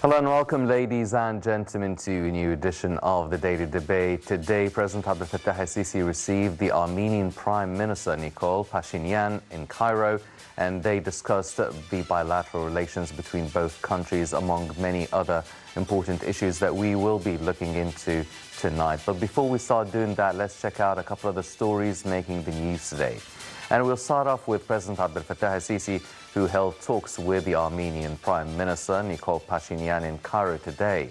Hello and welcome, ladies and gentlemen, to a new edition of the Daily Debate. Today, President Abdel Fattah el-Sisi received the Armenian Prime Minister Nikol Pashinyan in Cairo, and they discussed the bilateral relations between both countries, among many other important issues that we will be looking into tonight. But before we start doing that, let's check out a couple of the stories making the news today. And we'll start off with President Abdel Fattah el-Sisi, who held talks with the Armenian Prime Minister Nikol Pashinyan in Cairo today.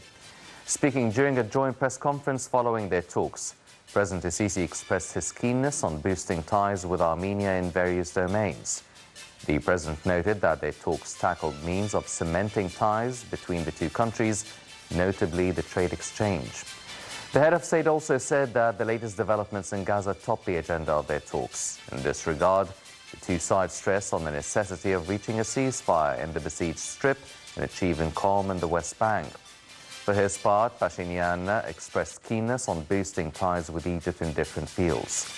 Speaking during a joint press conference following their talks, President el-Sisi expressed his keenness on boosting ties with Armenia in various domains. The president noted that their talks tackled means of cementing ties between the two countries, notably the trade exchange. The head of state also said that the latest developments in Gaza topped the agenda of their talks. In this regard, the two sides stressed on the necessity of reaching a ceasefire in the besieged Strip and achieving calm in the West Bank. For his part, Pashinyan expressed keenness on boosting ties with Egypt in different fields.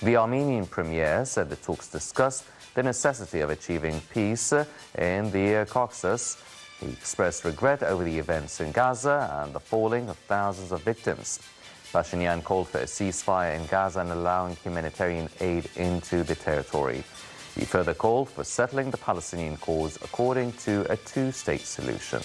The Armenian premier said the talks discussed the necessity of achieving peace in the Caucasus. He expressed regret over the events in Gaza and the falling of thousands of victims. Pashinyan called for a ceasefire in Gaza and allowing humanitarian aid into the territory. He further called for settling the Palestinian cause according to a two-state solution.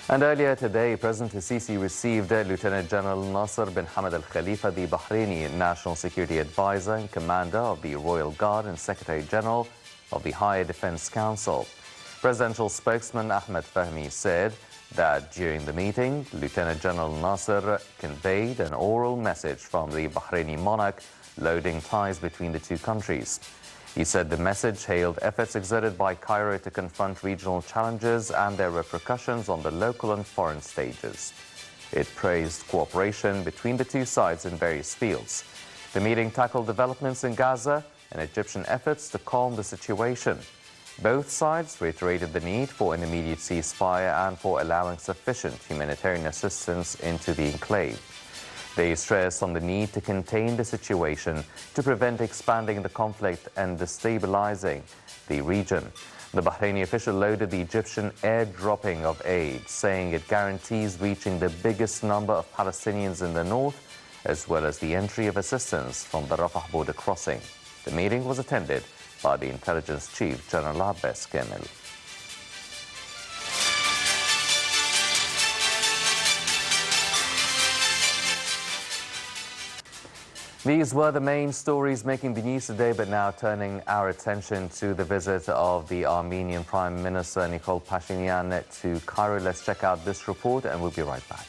And earlier today, President el-Sisi received Lieutenant General Nasser bin Hamad al-Khalifa, the Bahraini National Security Advisor and Commander of the Royal Guard and Secretary General of the Higher Defense Council. Presidential spokesman Ahmed Fahmy said that during the meeting, Lieutenant General Nasser conveyed an oral message from the Bahraini monarch loading ties between the two countries. He said the message hailed efforts exerted by Cairo to confront regional challenges and their repercussions on the local and foreign stages. It praised cooperation between the two sides in various fields. The meeting tackled developments in Gaza and Egyptian efforts to calm the situation. Both sides reiterated the need for an immediate ceasefire and for allowing sufficient humanitarian assistance into the enclave. They stressed on the need to contain the situation to prevent expanding the conflict and destabilizing the region. The Bahraini official lauded the Egyptian airdropping of aid, saying it guarantees reaching the biggest number of Palestinians in the north, as well as the entry of assistance from the Rafah border crossing. The meeting was attended by the intelligence chief, General Abbas Kamel. These were the main stories making the news today, but now turning our attention to the visit of the Armenian Prime Minister Nikol Pashinyan to Cairo. Let's check out this report and we'll be right back.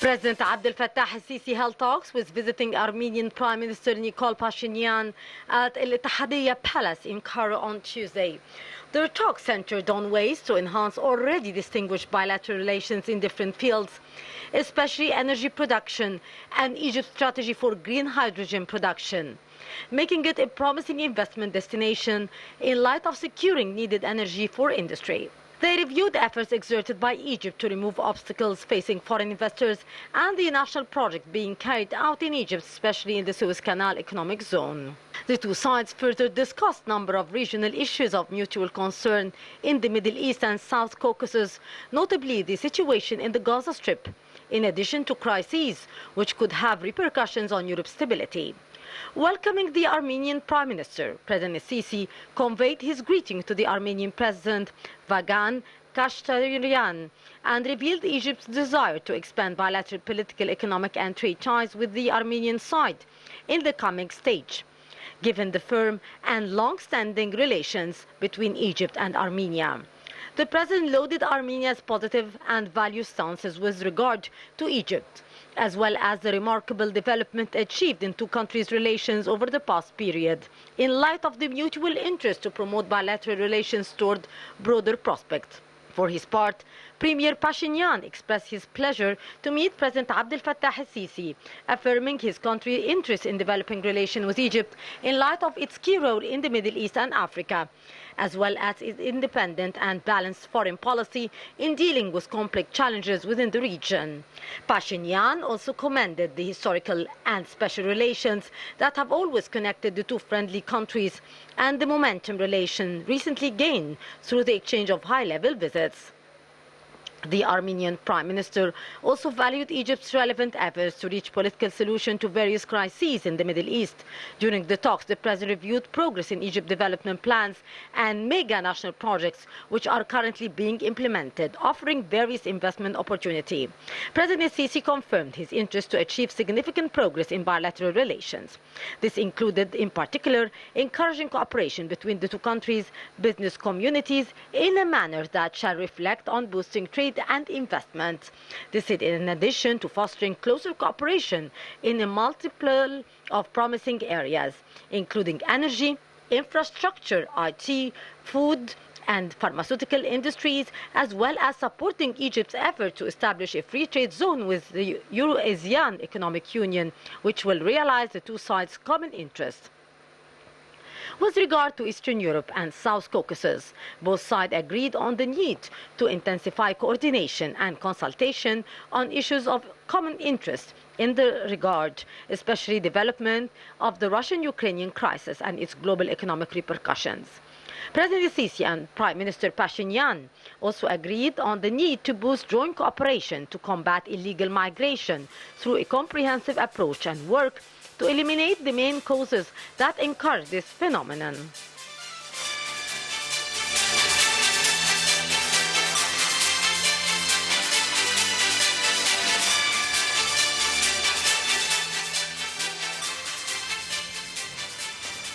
President Abdel Fattah el-Sisi held talks with visiting Armenian Prime Minister Nikol Pashinyan at El Ittihadiyya Palace in Cairo on Tuesday. Their talks centered on ways to enhance already distinguished bilateral relations in different fields, especially energy production and Egypt's strategy for green hydrogen production, making it a promising investment destination in light of securing needed energy for industry. They reviewed efforts exerted by Egypt to remove obstacles facing foreign investors and the national project being carried out in Egypt, especially in the Suez Canal economic zone. The two sides further discussed a number of regional issues of mutual concern in the Middle East and South Caucasus, notably the situation in the Gaza Strip, in addition to crises which could have repercussions on Europe's stability. Welcoming the Armenian Prime Minister, President el-Sisi conveyed his greeting to the Armenian President Vagan Kashtaryan and revealed Egypt's desire to expand bilateral political, economic and trade ties with the Armenian side in the coming stage, given the firm and long-standing relations between Egypt and Armenia. The President lauded Armenia's positive and value stances with regard to Egypt, as well as the remarkable development achieved in two countries' relations over the past period, in light of the mutual interest to promote bilateral relations toward broader prospects. For his part, Premier Pashinyan expressed his pleasure to meet President Abdel Fattah al-Sisi, affirming his country's interest in developing relations with Egypt in light of its key role in the Middle East and Africa, as well as its independent and balanced foreign policy in dealing with complex challenges within the region. Pashinyan also commended the historical and special relations that have always connected the two friendly countries and the momentum relations recently gained through the exchange of high-level visits. The Armenian Prime Minister also valued Egypt's relevant efforts to reach political solution to various crises in the Middle East. During the talks, the President reviewed progress in Egypt development plans and mega national projects which are currently being implemented, offering various investment opportunities. President Sisi confirmed his interest to achieve significant progress in bilateral relations. This included, in particular, encouraging cooperation between the two countries' business communities in a manner that shall reflect on boosting trade and investment. This is in addition to fostering closer cooperation in a multiple of promising areas, including energy, infrastructure, IT, food, and pharmaceutical industries, as well as supporting Egypt's effort to establish a free trade zone with the Euro-Asian Economic Union, which will realize the two sides' common interests. With regard to Eastern Europe and South Caucasus, both sides agreed on the need to intensify coordination and consultation on issues of common interest in the regard, especially development of the Russian-Ukrainian crisis and its global economic repercussions. President Sisi and Prime Minister Pashinyan also agreed on the need to boost joint cooperation to combat illegal migration through a comprehensive approach and work to eliminate the main causes that encourage this phenomenon.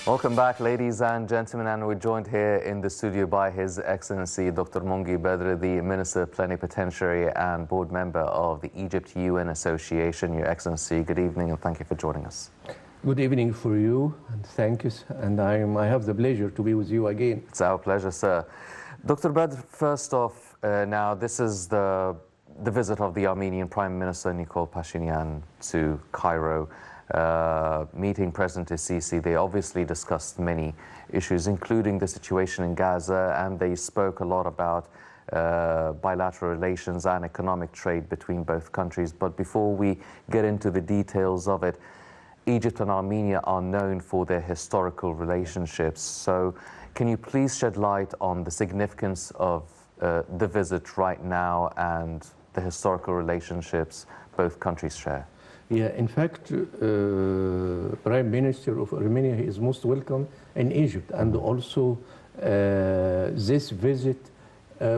Welcome back, ladies and gentlemen, and we're joined here in the studio by His Excellency Dr.Mongy Badr, the Minister Plenipotentiary and Board Member of the Egypt-UN Association. Your Excellency, good evening and thank you for joining us. Good evening for you, and thank you, and I have the pleasure to be with you again. It's our pleasure, sir. Dr. Badr, first off, now this is the visit of the Armenian Prime Minister Nikol Pashinyan to Cairo. Meeting President Sisi, they obviously discussed many issues, including the situation in Gaza, and they spoke a lot about bilateral relations and economic trade between both countries. But before we get into the details of it, Egypt and Armenia are known for their historical relationships. So can you please shed light on the significance of the visit right now and the historical relationships both countries share? Yeah, in fact, Prime Minister of Armenia is most welcome in Egypt, and also this visit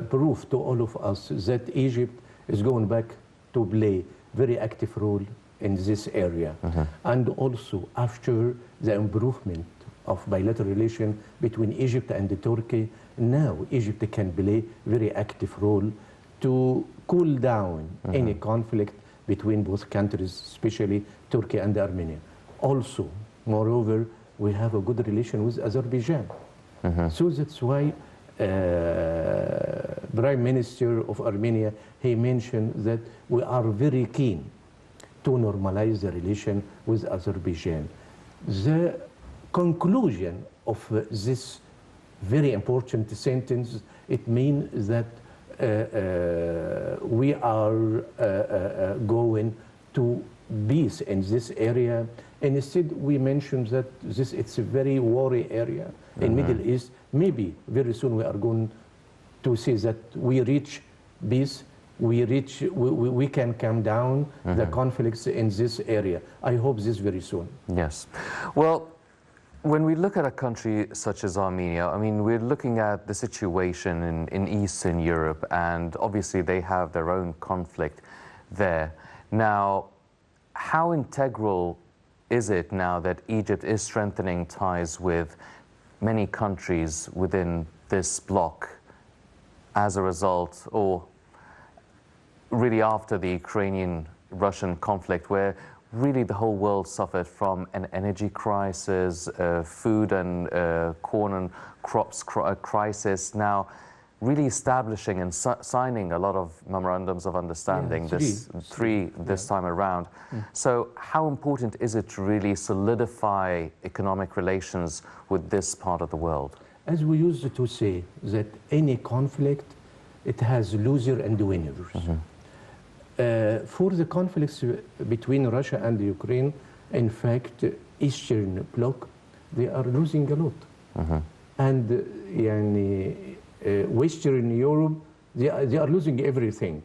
proved to all of us that Egypt is going back to play very active role in this area. And also after the improvement of bilateral relation between Egypt and Turkey, now Egypt can play very active role to cool down any conflict between both countries, especially Turkey and Armenia. Also, moreover, we have a good relation with Azerbaijan. So that's why Prime Minister of Armenia, he mentioned that we are very keen to normalize the relation with Azerbaijan. The conclusion of this very important sentence, it means that we are going to peace in this area. And instead, we mentioned that it's a very worry area in Middle East. Maybe very soon we are going to see that we reach peace. We can calm down the conflicts in this area. I hope this very soon. Yes. Well, when we look at a country such as Armenia, I mean, we're looking at the situation in Eastern Europe, and obviously they have their own conflict there. Now, how integral is it now that Egypt is strengthening ties with many countries within this bloc as a result, or really after the Ukrainian-Russian conflict, where really the whole world suffered from an energy crisis, food and corn and crops crisis. Now, really establishing and signing a lot of memorandums of understanding, three this time around. So how important is it to really solidify economic relations with this part of the world? As we used to say, that any conflict, it has loser and winners. For the conflicts between Russia and Ukraine, in fact, Eastern Bloc, they are losing a lot. And Western Europe, they are losing everything.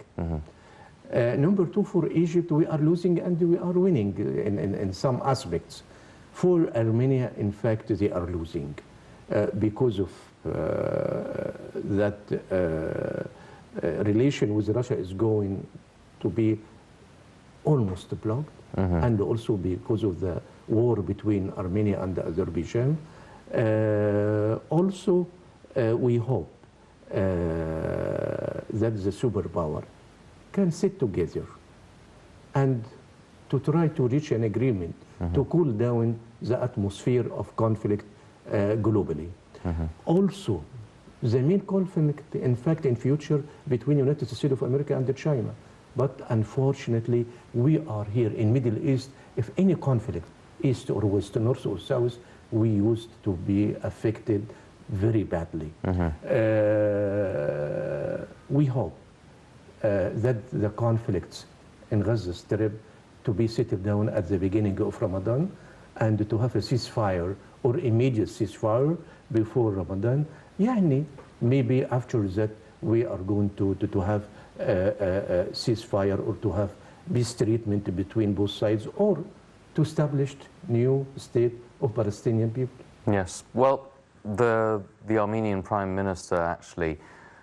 Number two, for Egypt, we are losing and we are winning in some aspects. For Armenia, in fact, they are losing because of that relation with Russia is going to be almost blocked, and also because of the war between Armenia and Azerbaijan. Also, we hope that the superpower can sit together and to try to reach an agreement to cool down the atmosphere of conflict globally. Also, the main conflict, in fact, in future between United States of America and China. But unfortunately, we are here in Middle East. If any conflict, east or west, north or south, we used to be affected very badly. We hope that the conflicts in Gaza Strip to be settled down at the beginning of Ramadan and to have a ceasefire or immediate ceasefire before Ramadan. Maybe after that we are going to have a ceasefire or to have peace treatment between both sides or to establish new state of Palestinian people. Yes. Well, the Armenian Prime Minister actually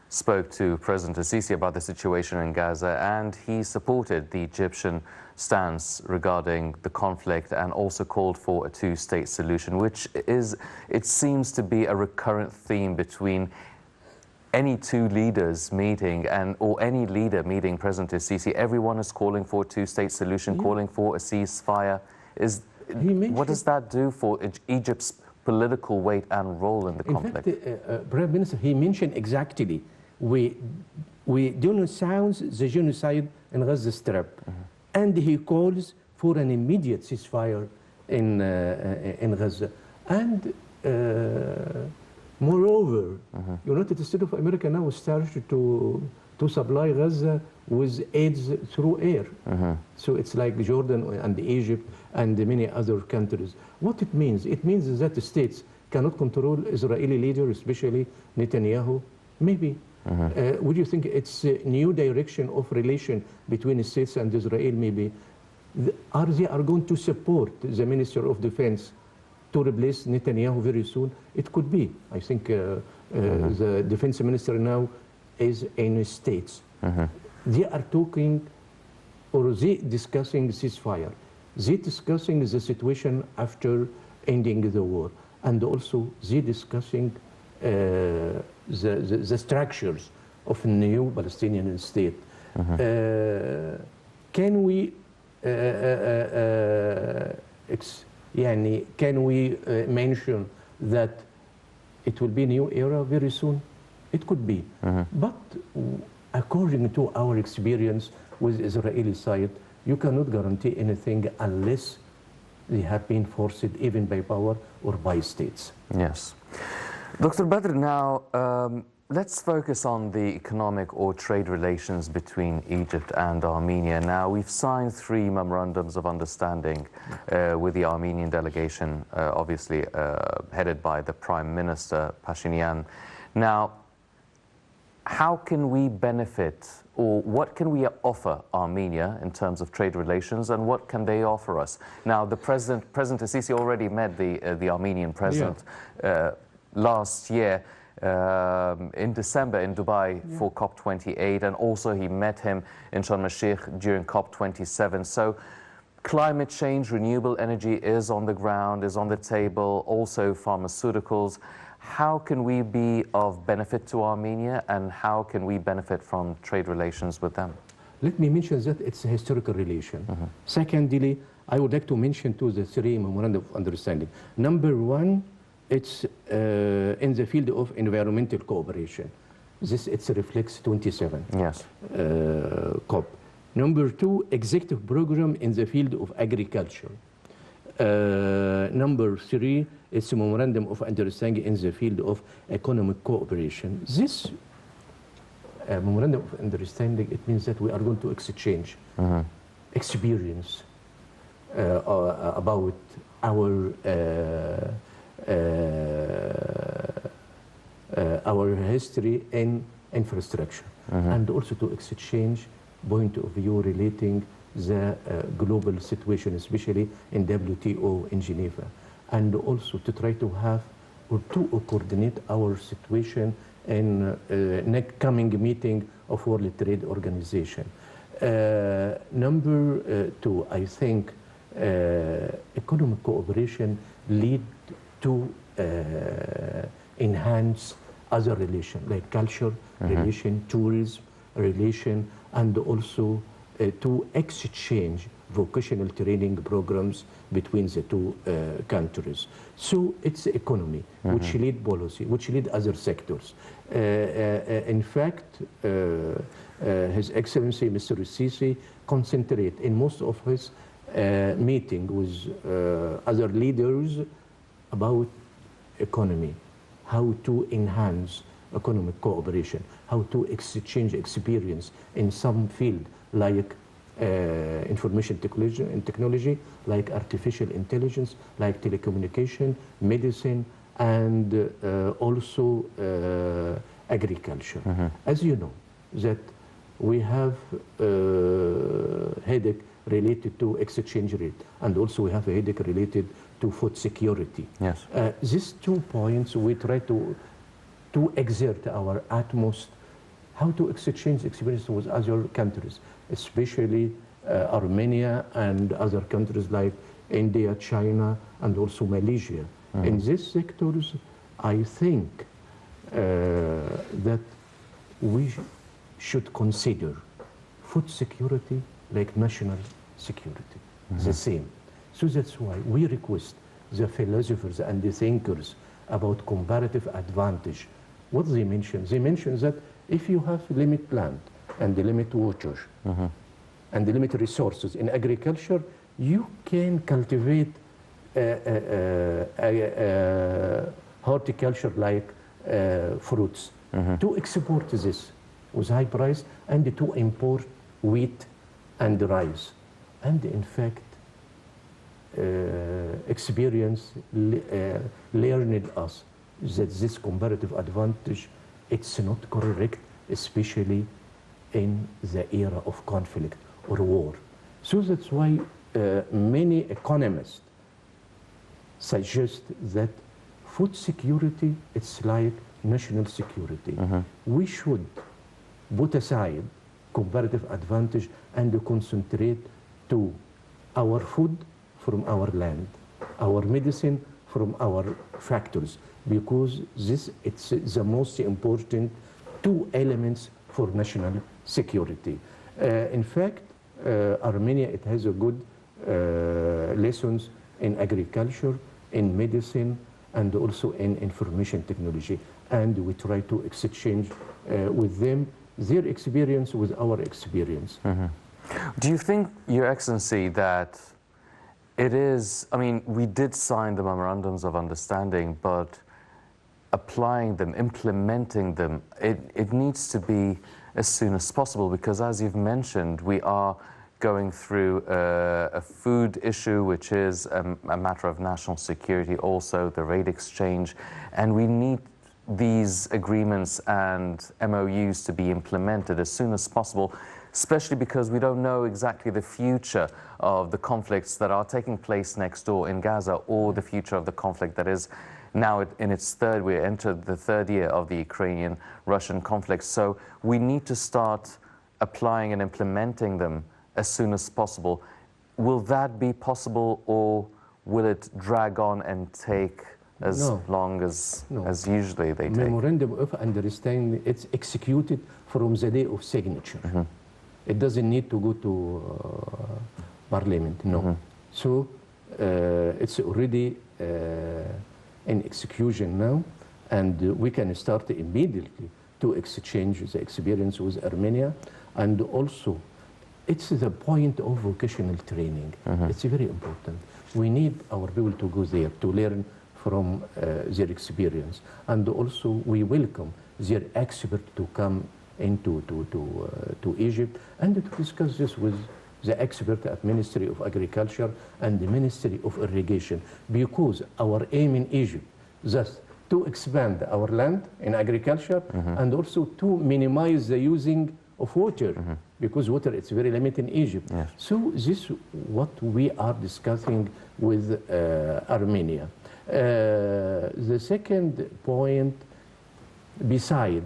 spoke to President Sisi about the situation in Gaza, and he supported the Egyptian stance regarding the conflict and also called for a two-state solution, which is, it seems to be a recurrent theme between any two leaders meeting or any leader meeting President Sisi. Everyone is calling for a two-state solution, calling for a ceasefire. What does that do for Egypt's political weight and role in the conflict? In fact, Prime Minister, he mentioned exactly, we denounce the genocide in Gaza Strip, and he calls for an immediate ceasefire in Gaza. And moreover, United States of America now started to supply Gaza with aids through air. So it's like Jordan and Egypt and many other countries. What it means? It means that the states cannot control Israeli leaders, especially Netanyahu. Maybe. Would you think it's a new direction of relation between the states and Israel? Maybe. They are going to support the Minister of Defense to replace Netanyahu very soon? It could be. I think the defense minister now is in the States. They are talking, or they discussing ceasefire. They discussing the situation after ending the war, and also they discussing the structures of a new Palestinian state. Can we mention that it will be a new era very soon? It could be. But according to our experience with the Israeli side, you cannot guarantee anything unless they have been forced even by power or by states. Yes. Dr. Badr, now let's focus on the economic or trade relations between Egypt and Armenia. Now, we've signed 3 memorandums of understanding with the Armenian delegation, obviously headed by the Prime Minister Pashinyan. Now, how can we benefit, or what can we offer Armenia in terms of trade relations, and what can they offer us? Now, President Sisi already met the Armenian president last year in December in Dubai for COP28, and also he met him in Sharm el-Sheikh during COP27. So climate change, renewable energy is on the ground, is on the table, also pharmaceuticals. How can we be of benefit to Armenia, and how can we benefit from trade relations with them? Let me mention that it's a historical relation. Secondly, I would like to mention the 3 memorandum of understanding. Number 1, it's in the field of environmental cooperation. This it reflects 27. Yes. COP. Number 2, executive program in the field of agriculture. Number 3, it's a memorandum of understanding in the field of economic cooperation. This memorandum of understanding, it means that we are going to exchange experience about our history and infrastructure, and also to exchange point of view relating the global situation, especially in WTO in Geneva, and also to try to have or to coordinate our situation in next coming meeting of World Trade Organization. Number 2, I think economic cooperation lead to enhance other relations like culture, relation, tourism, relation, and also to exchange vocational training programs between the two countries. So it's the economy which lead policy, which lead other sectors. In fact, His Excellency Mr. Sisi concentrate in most of his meeting with other leaders about economy, how to enhance economic cooperation, how to exchange experience in some field like information technology, like artificial intelligence, like telecommunication, medicine, and also agriculture. As you know, that we have headache related to exchange rate, and also we have a headache related to food security. Yes. These 2 points we try to exert our utmost how to exchange experience with other countries, especially Armenia and other countries like India, China, and also Malaysia. In these sectors, I think that we should consider food security like national security, the same. So that's why we request the philosophers and the thinkers about comparative advantage. What they mention? They mention that if you have limited land and the limited water and the limited resources in agriculture, you can cultivate horticulture like fruits to export this with high price and to import wheat and rice. And in fact, experience learned us that this comparative advantage, it's not correct, especially in the era of conflict or war. So that's why many economists suggest that food security, it's like national security. We should put aside comparative advantage and concentrate to our food from our land, our medicine from our factories, because it's the most important 2 elements for national security. In fact, Armenia, it has a good lessons in agriculture, in medicine, and also in information technology. And we try to exchange with them their experience with our experience. Do you think, Your Excellency, that it is, I mean, we did sign the memorandums of understanding, but applying them, implementing them, it needs to be as soon as possible, because as you've mentioned, we are going through a food issue, which is a matter of national security, also the rate exchange, and we need these agreements and MOUs to be implemented as soon as possible, especially because we don't know exactly the future of the conflicts that are taking place next door in Gaza, or the future of the conflict that is now in its we entered the 3rd year of the Ukrainian-Russian conflict. So we need to start applying and implementing them as soon as possible. Will that be possible, or will it drag on and take as long as usually they take? Memorandum of understanding, it's executed from the day of signature. It doesn't need to go to parliament, no. So it's already in execution now, and we can start immediately to exchange the experience with Armenia, and also it's the point of vocational training. It's very important. We need our people to go there to learn from their experience, and also we welcome their expert to come into to Egypt and to discuss this with the expert at Ministry of Agriculture and the Ministry of Irrigation, because our aim in Egypt is to expand our land in agriculture and also to minimize the using of water, because water is very limited in Egypt. Yes. So this is what we are discussing with Armenia. The second point, beside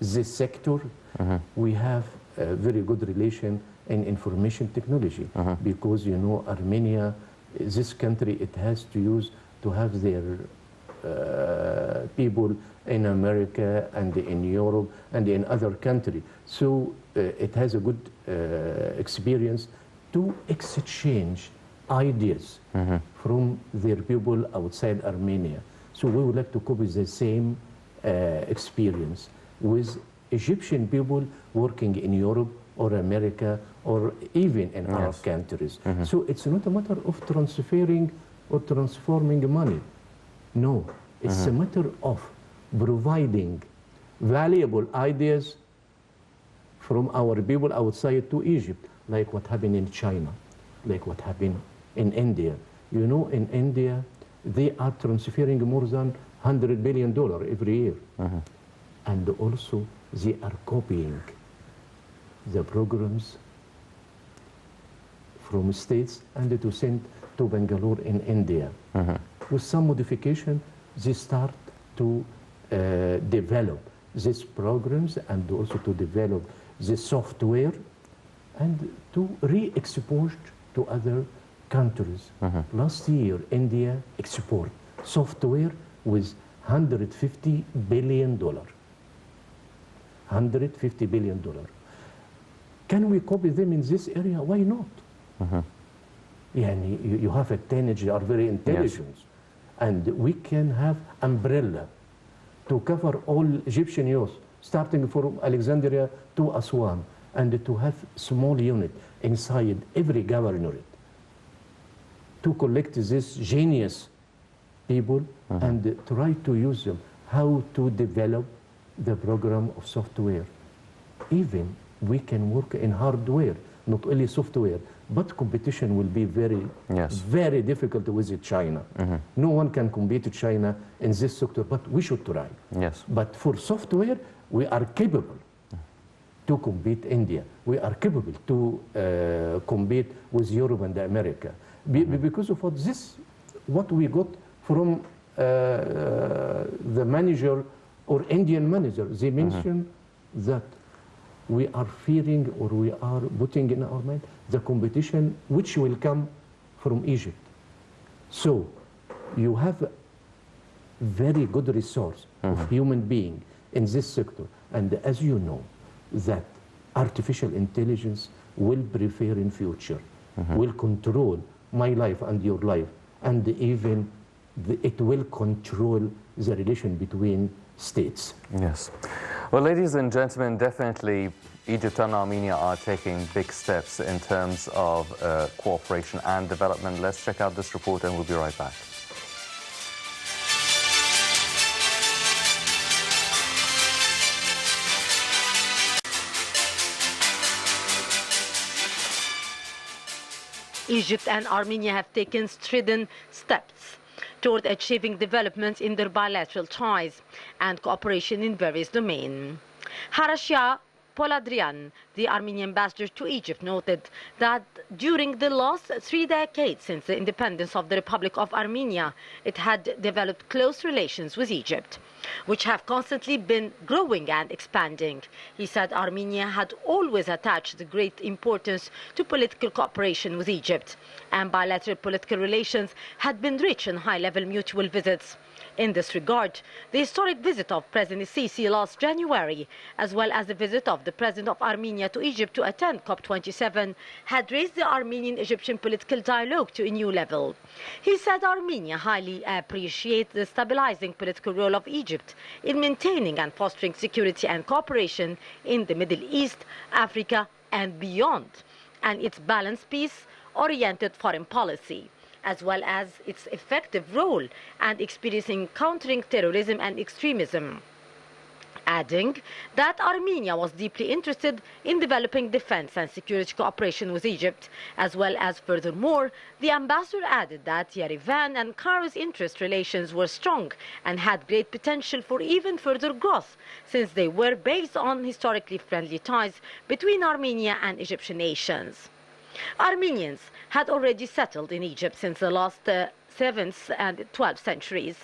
this sector, we have a very good relation in information technology, because you know Armenia, this country, it has to use to have their people in America and in Europe and in other countries. So it has a good experience to exchange ideas from their people outside Armenia. So we would like to copy the same experience with Egyptian people working in Europe or America or even in our countries. So it's not a matter of transferring or transforming money. No, it's a matter of providing valuable ideas from our people outside to Egypt, like what happened in China, like what happened in India. You know, in India, they are transferring more than $100 billion every year. And also, they are copying the programs from states and to send to Bangalore in India. With some modification, they start to develop these programs and also to develop the software and to re-export to other countries. Last year, India export software with $150 billion. $150 billion. Can we copy them in this area? Why not? You have a teenage, they are very intelligent. Yes. And we can have umbrella to cover all Egyptian youth, starting from Alexandria to Aswan, and to have small unit inside every governorate to collect this genius people and try to use them, how to develop the program of software. Even we can work in hardware, not only software, but competition will be very, very difficult with China. No one can compete with China in this sector, but we should try. Yes. But for software, we are capable to compete India. We are capable to compete with Europe and America. Because of what we got from the manager or Indian manager. They mentioned that we are fearing or we are putting in our mind the competition which will come from Egypt. So you have very good resource of human being in this sector. And as you know, that artificial intelligence will prefer in future, will control my life and your life, and even it will control the relation between states. Yes. Well, ladies and gentlemen, definitely Egypt and Armenia are taking big steps in terms of cooperation and development. Let's check out this report and we'll be right back. Egypt and Armenia have taken strident steps toward achieving developments in their bilateral ties and cooperation in various domains. Harashia Poladrian, the Armenian ambassador to Egypt, noted that during the last 3 decades since the independence of the Republic of Armenia, it had developed close relations with Egypt, which have constantly been growing and expanding. He said Armenia had always attached great importance to political cooperation with Egypt, and bilateral political relations had been rich in high-level mutual visits. In this regard, the historic visit of President Sisi last January, as well as the visit of the President of Armenia Armenia to Egypt to attend COP27 had raised the Armenian-Egyptian political dialogue to a new level. He said Armenia highly appreciates the stabilizing political role of Egypt in maintaining and fostering security and cooperation in the Middle East, Africa, and beyond, and its balanced peace-oriented foreign policy, as well as its effective role and experience in countering terrorism and extremism, adding that Armenia was deeply interested in developing defense and security cooperation with Egypt, as well as furthermore, the ambassador added that Yerevan and Cairo's interest relations were strong and had great potential for even further growth, since they were based on historically friendly ties between Armenia and Egyptian nations. Armenians had already settled in Egypt since the last 7th and 12th centuries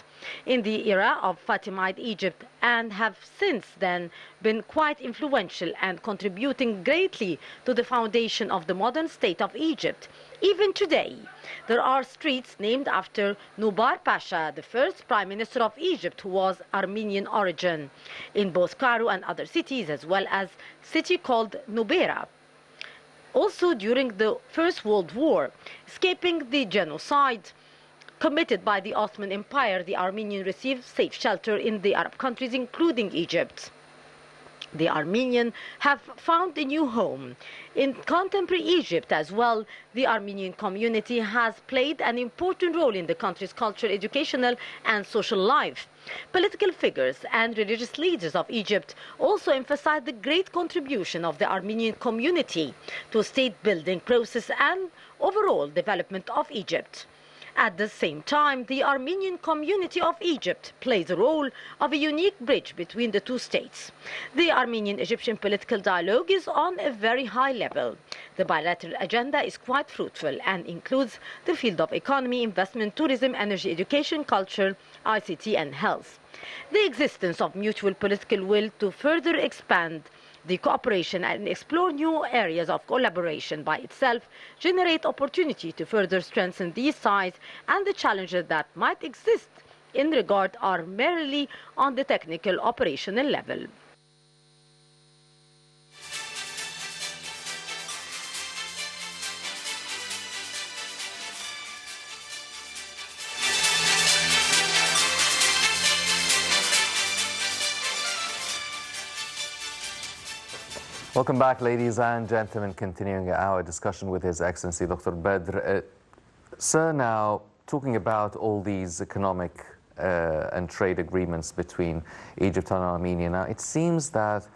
in the era of Fatimid Egypt and have since then been quite influential and contributing greatly to the foundation of the modern state of Egypt. Even today, there are streets named after Nubar Pasha, the first Prime Minister of Egypt who was Armenian origin, in both Cairo and other cities, as well as a city called Nubeira. Also during the First World War, escaping the genocide committed by the Ottoman Empire, the Armenian received safe shelter in the Arab countries, including Egypt. The Armenian have found a new home. In contemporary Egypt as well, the Armenian community has played an important role in the country's cultural, educational, and social life. Political figures and religious leaders of Egypt also emphasize the great contribution of the Armenian community to state-building process and overall development of Egypt. At the same time, the Armenian community of Egypt plays a role of a unique bridge between the two states. The Armenian-Egyptian political dialogue is on a very high level. The bilateral agenda is quite fruitful and includes the field of economy, investment, tourism, energy, education, culture, ICT, and health. The existence of mutual political will to further expand the cooperation and explore new areas of collaboration by itself generate opportunity to further strengthen these ties, and the challenges that might exist in regard are merely on the technical operational level. Welcome back, ladies and gentlemen, continuing our discussion with His Excellency Dr. Badr. Sir, now talking about all these economic and trade agreements between Egypt and Armenia, now it seems that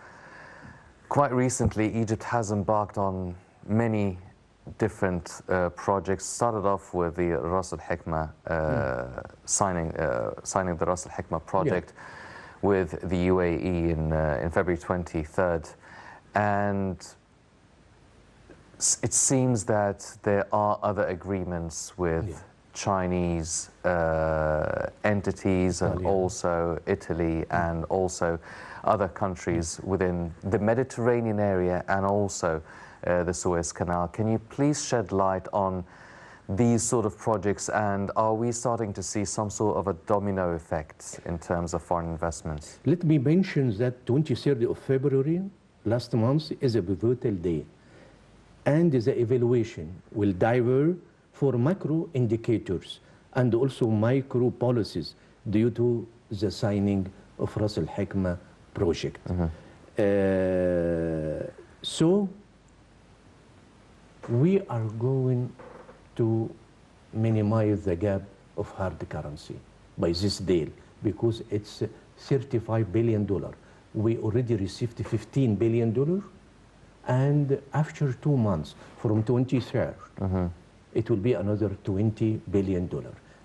quite recently Egypt has embarked on many different projects. Started off with the Ras Al Hikma signing the Ras Al Hikma project with the UAE in February 23rd. And it seems that there are other agreements with Chinese entities and also Italy and also other countries within the Mediterranean area and also the Suez Canal. Can you please shed light on these sort of projects, and are we starting to see some sort of a domino effect in terms of foreign investments? Let me mention that 23rd of February last month is a pivotal day, and the evaluation will differ for macro indicators and also micro policies due to the signing of Ras Al Hikma project. So we are going to minimize the gap of hard currency by this deal because it's $35 billion. We already received $15 billion, and after 2 months, from 23rd, it will be another $20 billion.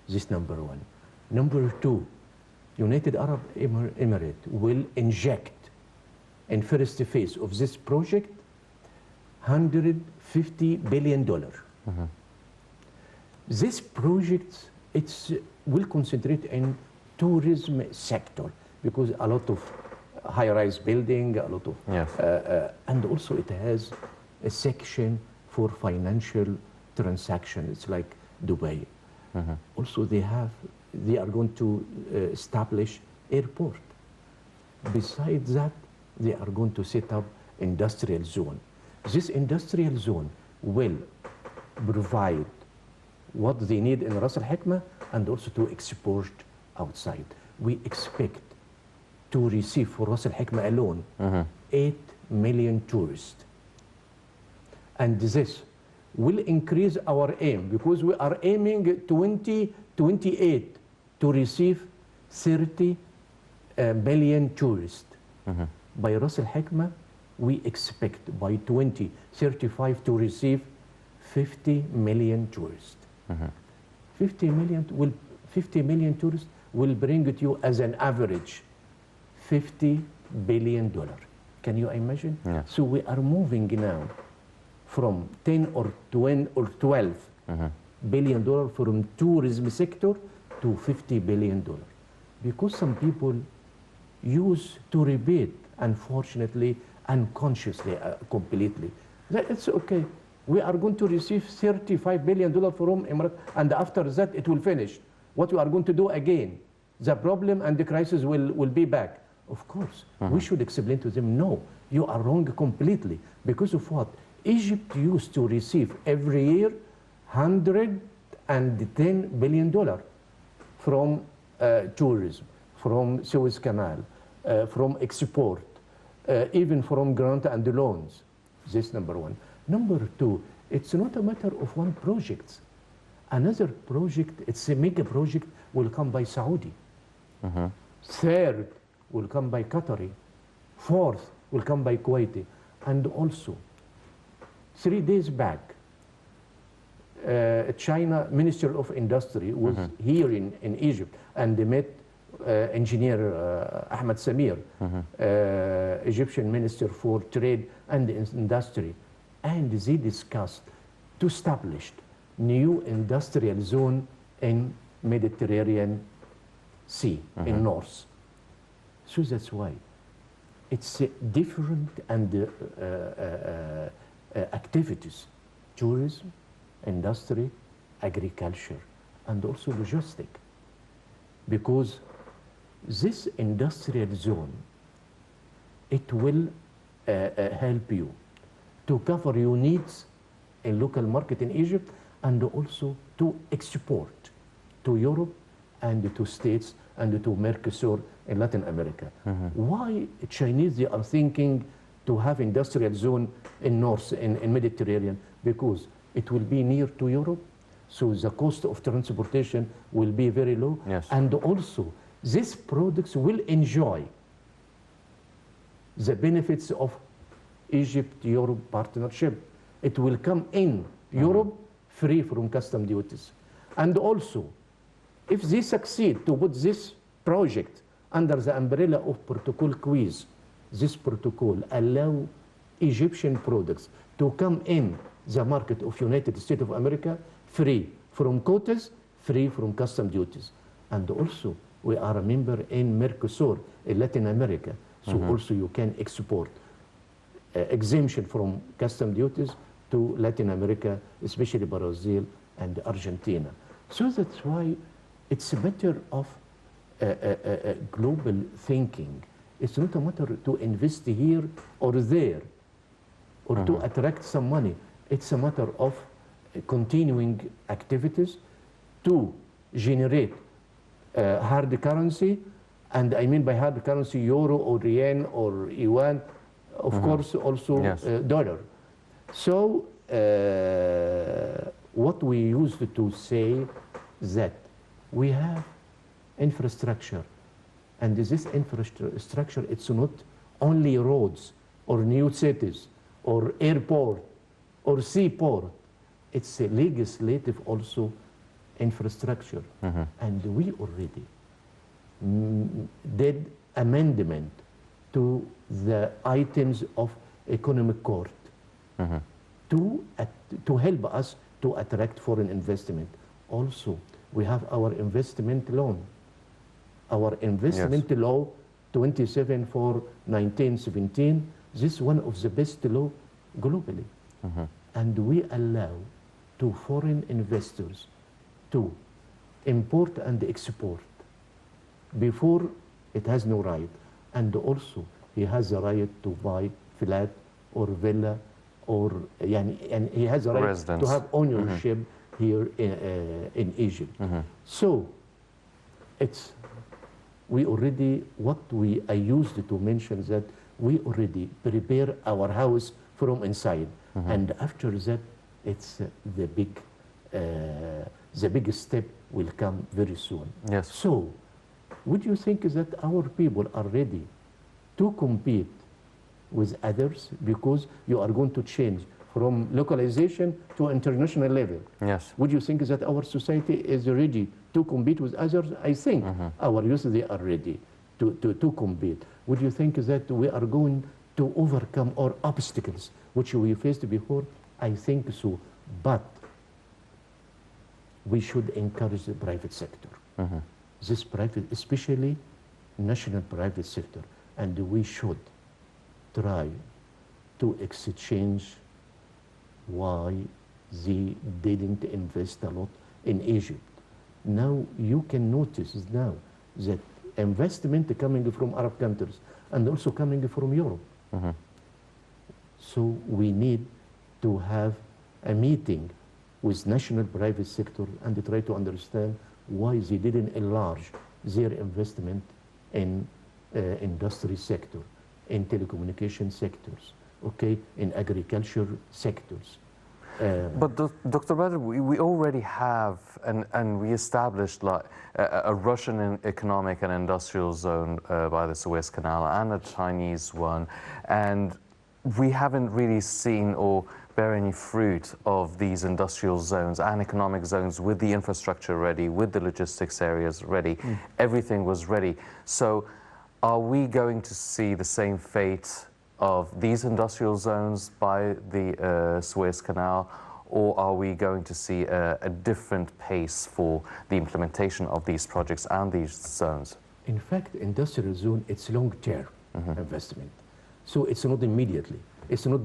This number one. Number two, United Arab Emirates will inject in first phase of this project $150 billion. This project will concentrate in tourism sector because a lot of high-rise building, a lot of, and also it has a section for financial transactions. It's like Dubai. Also, they are going to establish airport. Besides that, they are going to set up industrial zone. This industrial zone will provide what they need in Ras Al Hikmah and also to export outside. We expect to receive for Ras Al Hikmah alone 8 million tourists. And this will increase our aim because we are aiming 2028 to receive 30 million tourists. By Ras Al Hikmah, we expect by 2035 to receive 50 million tourists. 50 million tourists will bring it you as an average $50 billion. Can you imagine? Yeah. So we are moving now from 10 or 20 or 12 billion dollar from tourism sector to $50 billion. Because some people use to rebate, unfortunately, unconsciously, completely. It's okay. We are going to receive $35 billion from Emirates, and after that it will finish. What we are going to do again? The problem and the crisis will be back. Of course, we should explain to them, no, you are wrong completely. Because of what? Egypt used to receive every year $110 billion from tourism, from Suez Canal, from export, even from grant and loans. This number one. Number two, it's not a matter of one project. Another project, it's a mega project, will come by Saudi. Third, will come by Qatari. Fourth, will come by Kuwaiti. And also, 3 days back, China Minister of Industry was here in Egypt, and they met engineer Ahmed Samir, Egyptian Minister for Trade and Industry, and they discussed to establish new industrial zone in Mediterranean Sea, in North. So that's why it's different and activities, tourism, industry, agriculture, and also logistic. Because this industrial zone, it will help you to cover your needs in local market in Egypt and also to export to Europe and to States and to Mercosur in Latin America. Why Chinese, they are thinking to have industrial zone in North, in Mediterranean? Because it will be near to Europe, so the cost of transportation will be very low. Yes. And also, these products will enjoy the benefits of Egypt-Europe partnership. It will come in Europe free from custom duties. And also, if they succeed to put this project under the umbrella of Protocol Quiz, this protocol allow Egyptian products to come in the market of United States of America free from quotas, free from custom duties. And also, we are a member in Mercosur in Latin America, so also you can export exemption from custom duties to Latin America, especially Brazil and Argentina. So that's why it's a matter of global thinking. It's not a matter to invest here or there or to attract some money. It's a matter of continuing activities to generate hard currency, and I mean by hard currency euro or yen or yuan, of course also dollar. So what we used to say that we have infrastructure, and this infrastructure, it's not only roads or new cities or airport or seaport, it's a legislative also infrastructure. And we already did amendment to the items of economic court to help us to attract foreign investment. Also, we have our investment loan. Our investment law 27 for 1917, this is one of the best law globally. And we allow to foreign investors to import and export. Before, it has no right. And also, he has the right to buy flat or villa or and he has a right Residents. to have ownership here in Egypt. So it's I used to mention that we already prepare our house from inside, and after that it's the big step will come very soon. Yes. So would you think that our people are ready to compete with others, because you are going to change from localization to international level? Yes. Would you think that our society is ready to compete with others? I think our youth, they are ready to compete. Would you think that we are going to overcome our obstacles which we faced before? I think so, but we should encourage the private sector. This private, especially national private sector, and we should try to exchange why they didn't invest a lot in Egypt. Now you can notice now that investment coming from Arab countries and also coming from Europe. So we need to have a meeting with national private sector and try to understand why they didn't enlarge their investment in industry sector, in telecommunication sectors, okay, in agriculture sectors. But Dr. Badr, we already have, and we established like a Russian economic and industrial zone by the Suez Canal and a Chinese one, and we haven't really seen or bear any fruit of these industrial zones and economic zones with the infrastructure ready, with the logistics areas ready. Everything was ready. So are we going to see the same fate of these industrial zones by the Suez Canal, or are we going to see a different pace for the implementation of these projects and these zones? In fact, industrial zone, it's long-term investment. So it's not immediately. It's not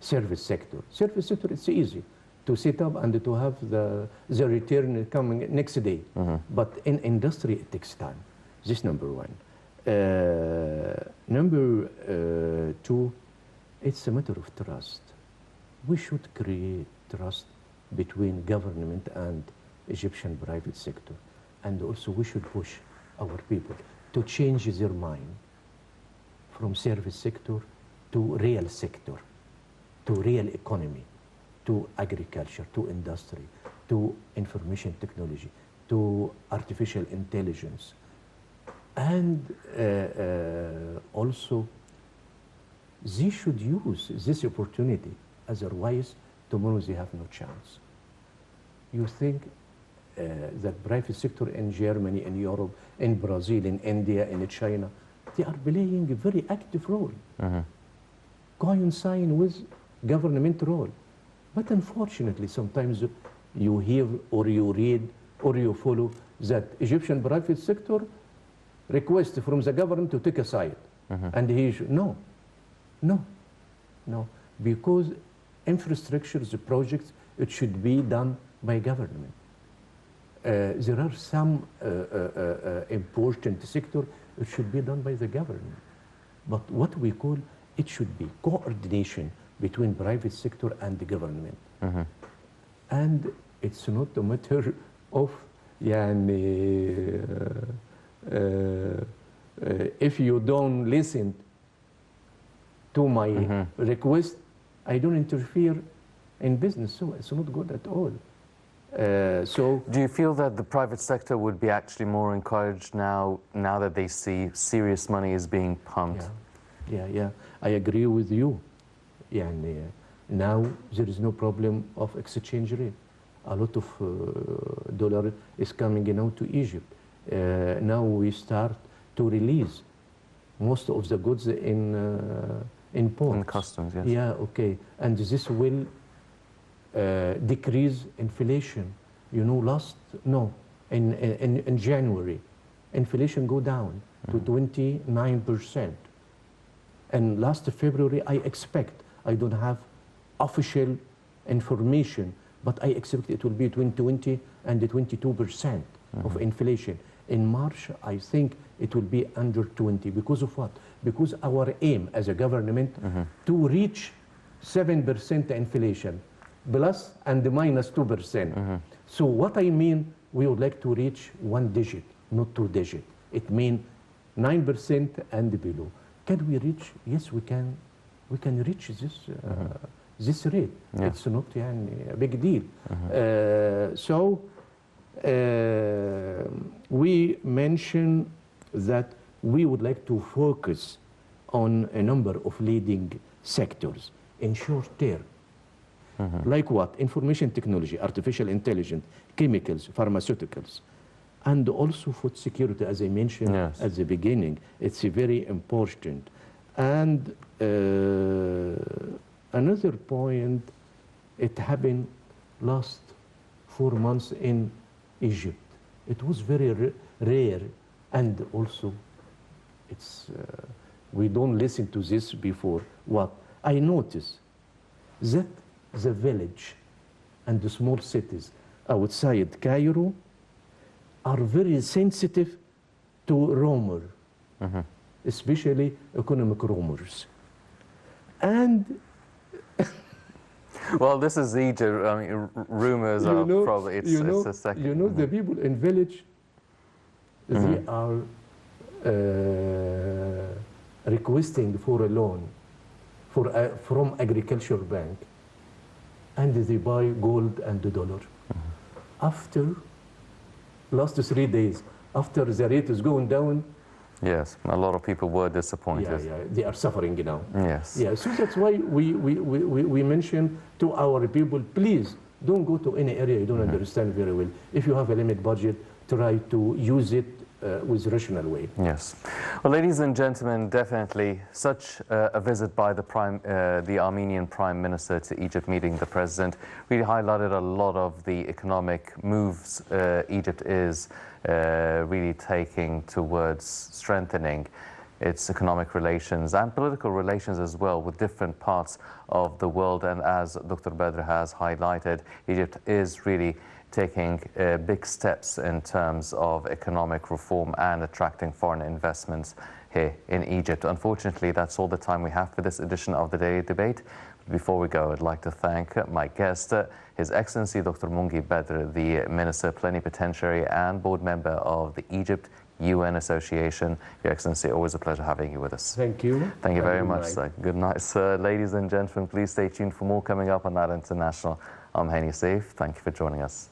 service sector. Service sector, it's easy to set up and to have the return coming next day. But in industry, it takes time. This number one. Number two, it's a matter of trust. We should create trust between government and Egyptian private sector. And also we should push our people to change their mind from service sector to real sector, to real economy, to agriculture, to industry, to information technology, to artificial intelligence. And also, they should use this opportunity, otherwise tomorrow they have no chance. You think that private sector in Germany, in Europe, in Brazil, in India, in China, they are playing a very active role, coincide with government role. But unfortunately, sometimes you hear or you read or you follow that Egyptian private sector request from the government to take a side. And he should, no, because infrastructure, the projects, it should be done by government. There are some important sector, it should be done by the government. But what we call, it should be coordination between private sector and the government. And it's not a matter of, if you don't listen to my request, I don't interfere in business. So it's not good at all. So do you feel that the private sector would be actually more encouraged now that they see serious money is being pumped? Yeah, I agree with you. Now there is no problem of exchange rate. A lot of dollar is coming now to Egypt. Now we start to release most of the goods in ports. In customs, yes. Yeah, okay. And this will decrease inflation. You know, in January, inflation go down to 29%. And last February, I expect, I don't have official information, but I expect it will be between 20 and 22% of inflation. In March, I think it will be under 20. Because of what? because our aim as a government to reach 7% inflation, plus and minus 2%. So what I mean, we would like to reach 1 digit, not 2 digit. It means 9% and below. Can we reach? Yes, we can. We can reach this rate. Yeah. It's not a big deal. So we mentioned that we would like to focus on a number of leading sectors in short term. Like what? Information technology, artificial intelligence, chemicals, pharmaceuticals, and also food security, as I mentioned at the beginning. It's very important. And another point, it happened last 4 months in Egypt. It was very rare, and also it's we don't listen to this before. What I noticed that the village and the small cities outside Cairo are very sensitive to rumor, especially economic rumors. And well, this is Egypt. I mean, rumors are probably it's a second. You know, the people in village, they are requesting for a loan from agricultural bank, and they buy gold and the dollar. After last 3 days, after the rate is going down. Yes, a lot of people were disappointed. Yeah, they are suffering now. Yes. Yeah, so that's why we mention to our people, please don't go to any area you don't understand very well. If you have a limited budget, try to use it with rational way. Yes. Well, ladies and gentlemen, definitely such a visit by the Armenian Prime Minister to Egypt, meeting the President, really highlighted a lot of the economic moves Egypt is really taking towards strengthening its economic relations and political relations as well with different parts of the world. And as Dr. Badr has highlighted, Egypt is really taking big steps in terms of economic reform and attracting foreign investments here in Egypt. Unfortunately, that's all the time we have for this edition of the Daily Debate. Before we go, I'd like to thank my guest, His Excellency Dr.Mongy Badr, the Minister Plenipotentiary and board member of the Egypt UN Association. Your Excellency, always a pleasure having you with us. Thank you. Thank you very much, sir. Good night, sir. Ladies and gentlemen, please stay tuned for more coming up on Nile International. I'm Hani Saif. Thank you for joining us.